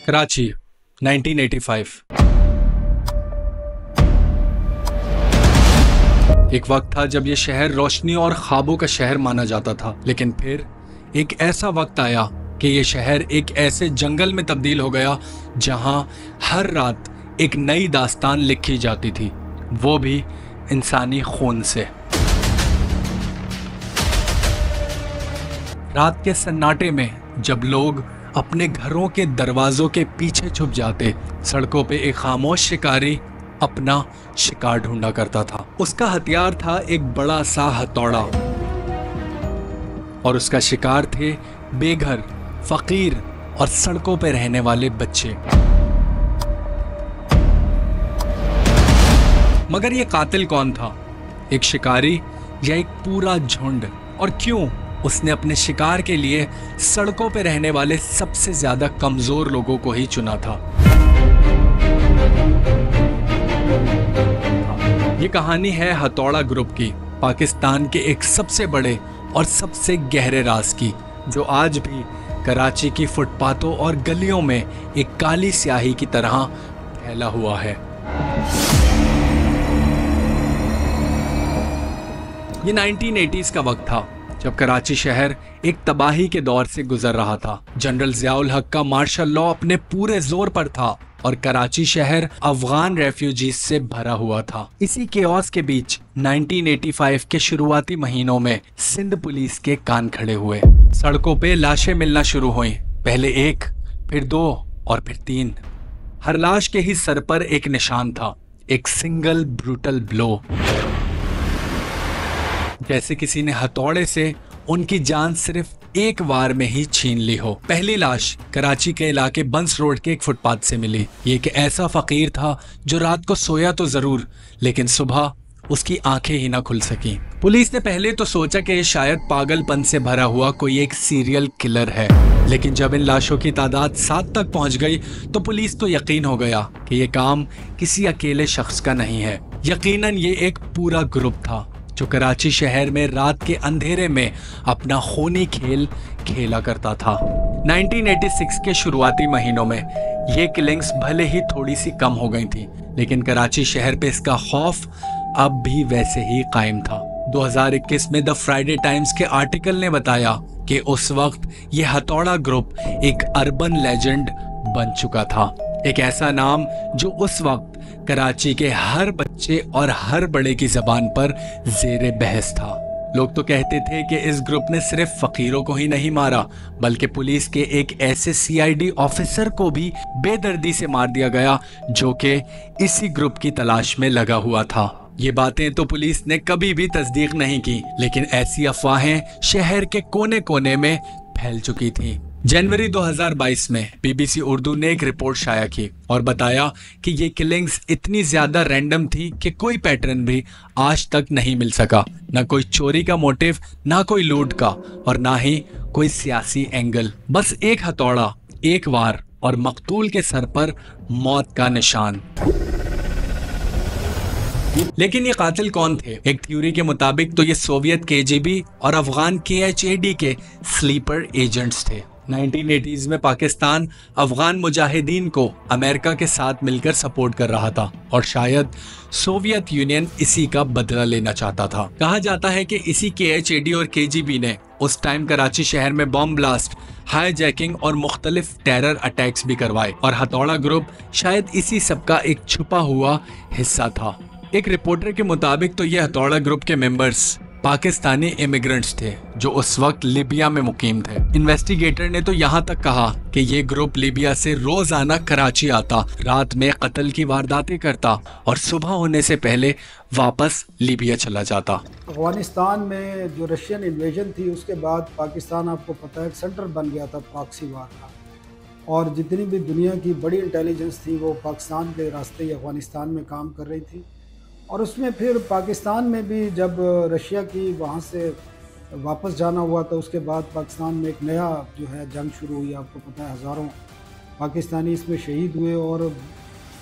कराची 1985। एक वक्त था जब यह शहर रोशनी और ख्वाबों का शहर माना जाता था, लेकिन फिर एक ऐसा वक्त आया कि यह शहर एक ऐसे जंगल में तब्दील हो गया जहां हर रात एक नई दास्तान लिखी जाती थी, वो भी इंसानी खून से। रात के सन्नाटे में जब लोग अपने घरों के दरवाजों के पीछे छुप जाते, सड़कों पे एक खामोश शिकारी अपना शिकार ढूंढा करता था। उसका हथियार था एक बड़ा सा हथौड़ा और उसका शिकार थे बेघर, फकीर और सड़कों पे रहने वाले बच्चे। मगर ये कातिल कौन था? एक शिकारी या एक पूरा झुंड? और क्यों उसने अपने शिकार के लिए सड़कों पे रहने वाले सबसे ज्यादा कमजोर लोगों को ही चुना था? ये कहानी है हथौड़ा ग्रुप की, पाकिस्तान के एक सबसे बड़े और सबसे गहरे राज की, जो आज भी कराची की फुटपाथों और गलियों में एक काली स्याही की तरह फैला हुआ है। ये 1980s का वक्त था जब कराची शहर एक तबाही के दौर से गुजर रहा था। जनरल ज़ियाउल हक का मार्शल लॉ अपने पूरे जोर पर था और कराची शहर अफगान रेफ्यूजीज से भरा हुआ था। इसी केओस के बीच 1985 के शुरुआती महीनों में सिंध पुलिस के कान खड़े हुए। सड़कों पे लाशें मिलना शुरू हुई, पहले एक, फिर दो और फिर तीन। हर लाश के ही सर पर एक निशान था, एक सिंगल ब्रूटल ब्लो, जैसे किसी ने हथौड़े से उनकी जान सिर्फ एक वार में ही छीन ली हो। पहली लाश कराची के इलाके बंस रोड के एक फुटपाथ से मिली। ये एक ऐसा फकीर था जो रात को सोया तो जरूर, लेकिन सुबह उसकी आंखें ही ना खुल सकी। पुलिस ने पहले तो सोचा कि ये शायद पागलपन से भरा हुआ कोई एक सीरियल किलर है, लेकिन जब इन लाशों की तादाद 7 तक पहुंच गई तो पुलिस को यकीन हो गया कि ये काम किसी अकेले शख्स का नहीं है। यकीनन ये एक पूरा ग्रुप था जो कराची शहर में रात के अंधेरे में अपना खूनी खेल खेला करता था। 1986 के शुरुआती महीनों में ये किलिंग्स भले ही थोड़ी सी कम हो गई थी, लेकिन कराची शहर पे इसका खौफ अब भी वैसे ही कायम था। 2021 में द फ्राइडे टाइम्स के आर्टिकल ने बताया कि उस वक्त ये हथौड़ा ग्रुप एक अर्बन लेजेंड बन चुका था, एक ऐसा नाम जो उस वक्त कराची के हर बच्चे और हर बड़े की जबान पर जेरे बहस था। लोग तो कहते थे कि इस ग्रुप ने सिर्फ फकीरों को ही नहीं मारा, बल्कि पुलिस के एक ऐसे सीआईडी ऑफिसर को भी बेदर्दी से मार दिया गया जो कि इसी ग्रुप की तलाश में लगा हुआ था। ये बातें तो पुलिस ने कभी भी तस्दीक नहीं की, लेकिन ऐसी अफवाहें शहर के कोने कोने में फैल चुकी थी। जनवरी 2022 में बीबीसी उर्दू ने एक रिपोर्ट शाया की और बताया कि ये किलिंग्स इतनी ज्यादा रैंडम थी कि कोई पैटर्न भी आज तक नहीं मिल सका। ना कोई चोरी का मोटिव, ना कोई लूट का, और ना ही कोई सियासी एंगल। बस एक हथौड़ा, एक वार और मकतूल के सर पर मौत का निशान। लेकिन ये कातिल कौन थे? एक थ्योरी के मुताबिक तो ये सोवियत केजीबी और अफगान केएचएडी के स्लीपर एजेंट्स थे। 1980s में पाकिस्तान अफगान मुजाहिदीन को अमेरिका के साथ मिलकर सपोर्ट कर रहा था और शायद सोवियत यूनियन इसी का बदला लेना चाहता था। कहा जाता है कि इसी केएचएडी और केजीबी ने उस टाइम कराची शहर में बॉम्ब ब्लास्ट, हाईजैकिंग और मुख्तलिफ टेरर अटैक्स भी करवाए, और हथौड़ा ग्रुप शायद इसी सब का एक छुपा हुआ हिस्सा था। एक रिपोर्टर के मुताबिक तो ये हथौड़ा ग्रुप के मेंबर्स पाकिस्तानी इमिग्रेंट्स थे जो उस वक्त लीबिया में मुकीम थे। इन्वेस्टिगेटर ने तो यहाँ तक कहा कि ये ग्रुप लीबिया से रोजाना कराची आता, रात में कत्ल की वारदातें करता और सुबह होने से पहले वापस लीबिया चला जाता। अफगानिस्तान में जो रशियन इन्वेजन थी उसके बाद पाकिस्तान, आपको पता है, एक सेंटर बन गया था प्रॉक्सी वार का, और जितनी भी दुनिया की बड़ी इंटेलिजेंस थी वो पाकिस्तान के रास्ते ही अफगानिस्तान में काम कर रही थी। और उसमें फिर पाकिस्तान में भी जब रशिया की वहाँ से वापस जाना हुआ तो उसके बाद पाकिस्तान में एक नया जो है जंग शुरू हुई। आपको पता है हज़ारों पाकिस्तानी इसमें शहीद हुए और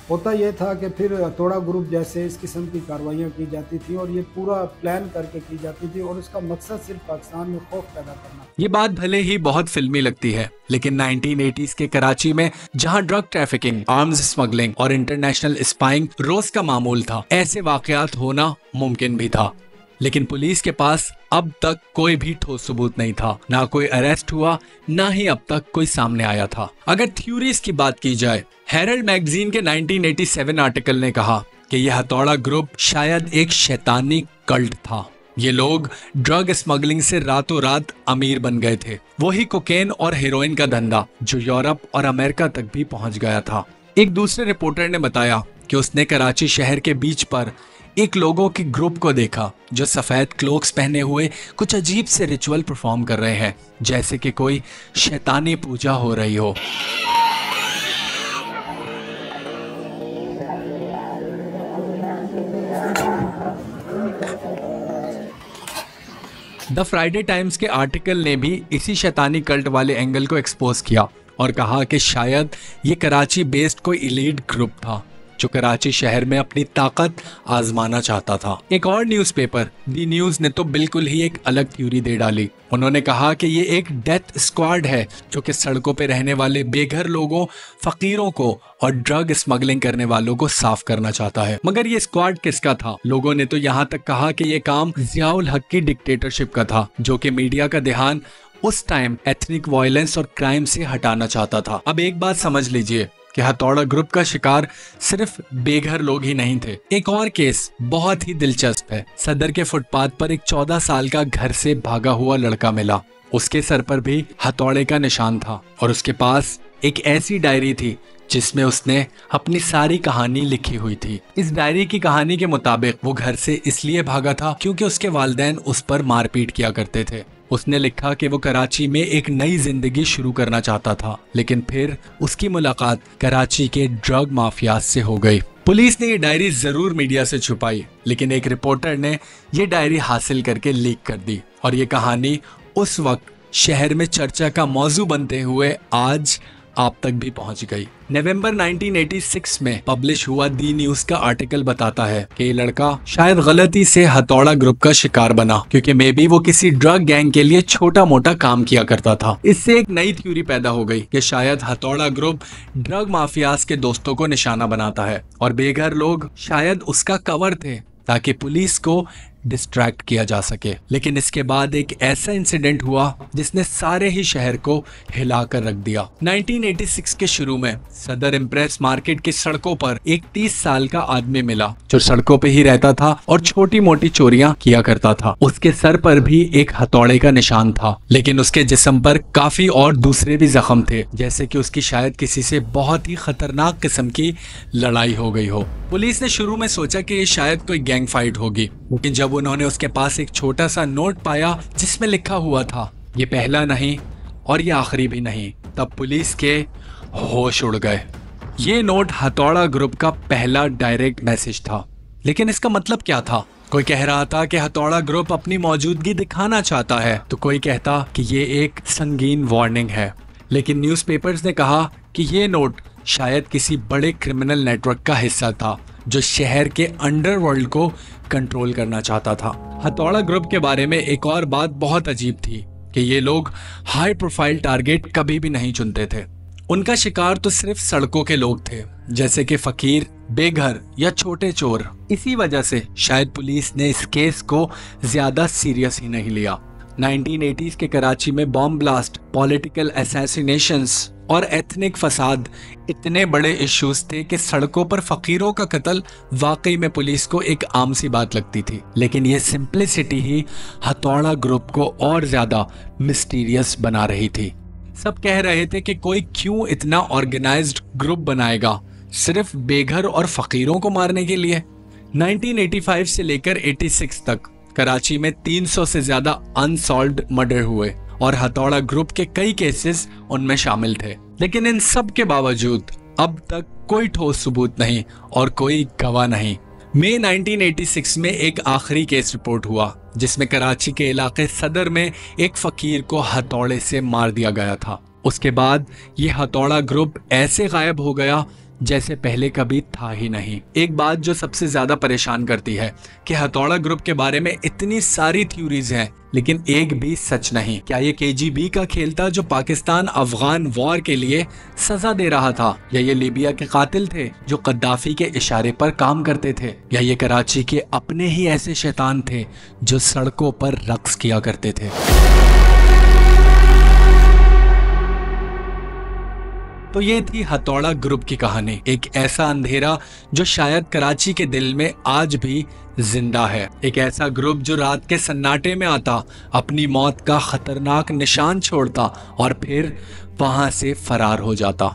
होता ये था कि फिर हथौड़ा ग्रुप जैसे इस किस्म की कार्रवाइयाँ की जाती थी और ये पूरा प्लान करके की जाती थी और इसका मकसद सिर्फ पाकिस्तान में खौफ पैदा करना। ये बात भले ही बहुत फिल्मी लगती है, लेकिन 1980s के कराची में जहां ड्रग ट्रैफिकिंग, आर्म्स स्मगलिंग और इंटरनेशनल स्पाइंग रोज का मामूल था, ऐसे वाकयात होना मुमकिन भी था। लेकिन पुलिस के पास अब तक कोई भी ठोस सबूत नहीं था, ना कोई अरेस्ट हुआ, ना ही अब तक कोई सामने आया था। अगर थ्योरीज की बात की जाए, हेरल्ड मैगजीन के 1987 आर्टिकल ने कहा कि यह हथौड़ा ग्रुप शायद एक शैतानी कल्ट था। ये लोग ड्रग स्मगलिंग से रातों रात अमीर बन गए थे, वही कोकेन और हेरोइन का धंधा जो यूरोप और अमेरिका तक भी पहुंच गया था। एक दूसरे रिपोर्टर ने बताया कि उसने कराची शहर के बीच पर एक लोगों के ग्रुप को देखा जो सफेद क्लोक्स पहने हुए कुछ अजीब से रिचुअल परफॉर्म कर रहे हैं, जैसे कि कोई शैतानी पूजा हो रही हो। द फ्राइडे टाइम्स के आर्टिकल ने भी इसी शैतानी कल्ट वाले एंगल को एक्सपोज किया और कहा कि शायद ये कराची बेस्ड कोई इलीट ग्रुप था जो कराची शहर में अपनी ताकत आजमाना चाहता था। एक और न्यूज़पेपर दी न्यूज ने तो बिल्कुल ही एक अलग थ्योरी दे डाली। उन्होंने कहा कि ये एक डेथ स्क्वाड है जो कि सड़कों पे रहने वाले बेघर लोगों, फकीरों को और ड्रग स्मगलिंग करने वालों को साफ करना चाहता है। मगर ये स्क्वाड किसका था? लोगों ने तो यहाँ तक कहा कि ये काम जियाउल हक की डिक्टेटरशिप का था, जो कि मीडिया का ध्यान उस टाइम एथनिक वायलेंस और क्राइम से हटाना चाहता था। अब एक बात समझ लीजिए कि हथौड़ा ग्रुप का शिकार सिर्फ बेघर लोग ही नहीं थे। एक और केस बहुत ही दिलचस्प है। सदर के फुटपाथ पर एक 14 साल का घर से भागा हुआ लड़का मिला। उसके सर पर भी हथौड़े का निशान था और उसके पास एक ऐसी डायरी थी जिसमें उसने अपनी सारी कहानी लिखी हुई थी। इस डायरी की कहानी के मुताबिक वो घर से इसलिए भागा था क्योंकि उसके वालिदैन उस पर मारपीट किया करते थे। उसने लिखा कि वो कराची में एक नई जिंदगी शुरू करना चाहता था, लेकिन फिर उसकी मुलाकात कराची के ड्रग माफियाज से हो गई। पुलिस ने ये डायरी जरूर मीडिया से छुपाई, लेकिन एक रिपोर्टर ने ये डायरी हासिल करके लीक कर दी और ये कहानी उस वक्त शहर में चर्चा का मौजू बनते हुए आज आप तक भी पहुंच गई। नवंबर 1986 में पब्लिश हुआ दी न्यूज का आर्टिकल बताता है कि ये लड़का शायद गलती से हथौड़ा ग्रुप का शिकार बना, क्योंकि मे बी वो किसी ड्रग गैंग के लिए छोटा मोटा काम किया करता था। इससे एक नई थ्योरी पैदा हो गई कि शायद हथौड़ा ग्रुप ड्रग माफियाज के दोस्तों को निशाना बनाता है और बेघर लोग शायद उसका कवर थे ताकि पुलिस को डिस्ट्रैक्ट किया जा सके। लेकिन इसके बाद एक ऐसा इंसिडेंट हुआ जिसने सारे ही शहर को हिला कर रख दिया। 1986 के शुरू में सदर इम्प्रेस मार्केट की सड़कों पर एक 30 साल का आदमी मिला जो सड़कों पे ही रहता था और छोटी मोटी चोरियां किया करता था। उसके सर पर भी एक हथौड़े का निशान था, लेकिन उसके जिस्म पर काफी और दूसरे भी जख्म थे, जैसे कि उसकी शायद किसी से बहुत ही खतरनाक किस्म की लड़ाई हो गई हो। पुलिस ने शुरू में सोचा कि ये शायद कोई गैंग फाइट होगी, लेकिन जब उन्होंने उसके पास एक छोटा सा नोट पाया जिसमें लिखा हुआ था ये पहला नहीं और ये आखिरी भी नहीं, तब पुलिस के होश उड़ गए। ये नोट हथौड़ा ग्रुप का पहला डायरेक्ट मैसेज था। लेकिन इसका मतलब क्या था? कोई कह रहा था कि हथौड़ा ग्रुप अपनी मौजूदगी दिखाना चाहता है, तो कोई कहता कि ये एक संगीन वार्निंग है। लेकिन न्यूज़पेपर्स ने कहा कि ये नोट शायद किसी बड़े क्रिमिनल नेटवर्क का हिस्सा था जो शहर के अंडरवर्ल्ड को कंट्रोल करना चाहता था। हथौड़ा ग्रुप के बारे में एक और बात बहुत अजीब थी कि ये लोग हाई प्रोफाइल टारगेट कभी भी नहीं चुनते थे। उनका शिकार तो सिर्फ सड़कों के लोग थे, जैसे कि फकीर, बेघर या छोटे चोर। इसी वजह से शायद पुलिस ने इस केस को ज्यादा सीरियस ही नहीं लिया। 1980s के कराची में बॉम्ब ब्लास्ट, पॉलिटिकल असैसिनेशंस और एथनिक फसाद इतने बड़े इश्यूज थे कि सड़कों पर फकीरों का कत्ल वाकई में पुलिस को एक आम सी बात लगती थी। लेकिन ये सिंप्लिसिटी ही हथौड़ा ग्रुप को और ज्यादा मिस्टीरियस बना रही थी। सब कह रहे थे कि कोई क्यों इतना ऑर्गेनाइज्ड ग्रुप बनाएगा सिर्फ बेघर और फकीरों को मारने के लिए। 1985 से लेकर 86 तक कराची में 300 से ज्यादा अनसॉल्व्ड मर्डर हुए और हथौड़ा ग्रुप के कई केसेस उनमें शामिल थे। लेकिन इन सब के बावजूद अब तक कोई ठोस सबूत नहीं और कोई गवाह नहीं। मई 1986 में एक आखिरी केस रिपोर्ट हुआ जिसमें कराची के इलाके सदर में एक फकीर को हथौड़े से मार दिया गया था। उसके बाद ये हथौड़ा ग्रुप ऐसे गायब हो गया जैसे पहले कभी था ही नहीं। एक बात जो सबसे ज्यादा परेशान करती है कि हथौड़ा ग्रुप के बारे में इतनी सारी थ्योरीज हैं, लेकिन एक भी सच नहीं। क्या ये KGB का खेल था जो पाकिस्तान अफगान वॉर के लिए सजा दे रहा था, या ये लीबिया के कातिल थे जो कद्दाफी के इशारे पर काम करते थे, या ये कराची के अपने ही ऐसे शैतान थे जो सड़कों पर रक्स किया करते थे। तो ये थी हथौड़ा ग्रुप की कहानी, एक ऐसा अंधेरा जो शायद कराची के दिल में आज भी जिंदा है। एक ऐसा ग्रुप जो रात के सन्नाटे में आता, अपनी मौत का खतरनाक निशान छोड़ता और फिर वहां से फरार हो जाता।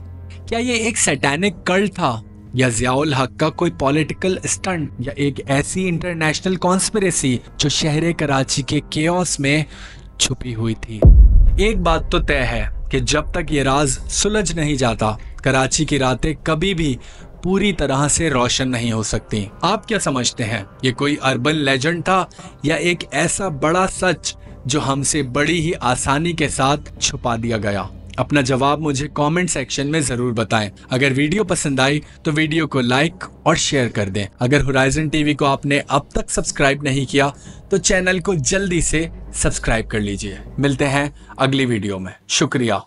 क्या ये एक सैटेनिक कल्ट था, या ज़ियाउल हक का कोई पॉलिटिकल स्टंट, या एक ऐसी इंटरनेशनल कॉन्स्पिरेसी जो शहर कराची के केओस में छुपी हुई थी? एक बात तो तय है कि जब तक ये राज सुलझ नहीं जाता, कराची की रातें कभी भी पूरी तरह से रोशन नहीं हो सकती। आप क्या समझते हैं, ये कोई अर्बन लेजेंड था या एक ऐसा बड़ा सच जो हमसे बड़ी ही आसानी के साथ छुपा दिया गया? अपना जवाब मुझे कमेंट सेक्शन में जरूर बताएं। अगर वीडियो पसंद आई तो वीडियो को लाइक और शेयर कर दें। अगर होराइजन टीवी को आपने अब तक सब्सक्राइब नहीं किया तो चैनल को जल्दी से सब्सक्राइब कर लीजिए। मिलते हैं अगली वीडियो में। शुक्रिया।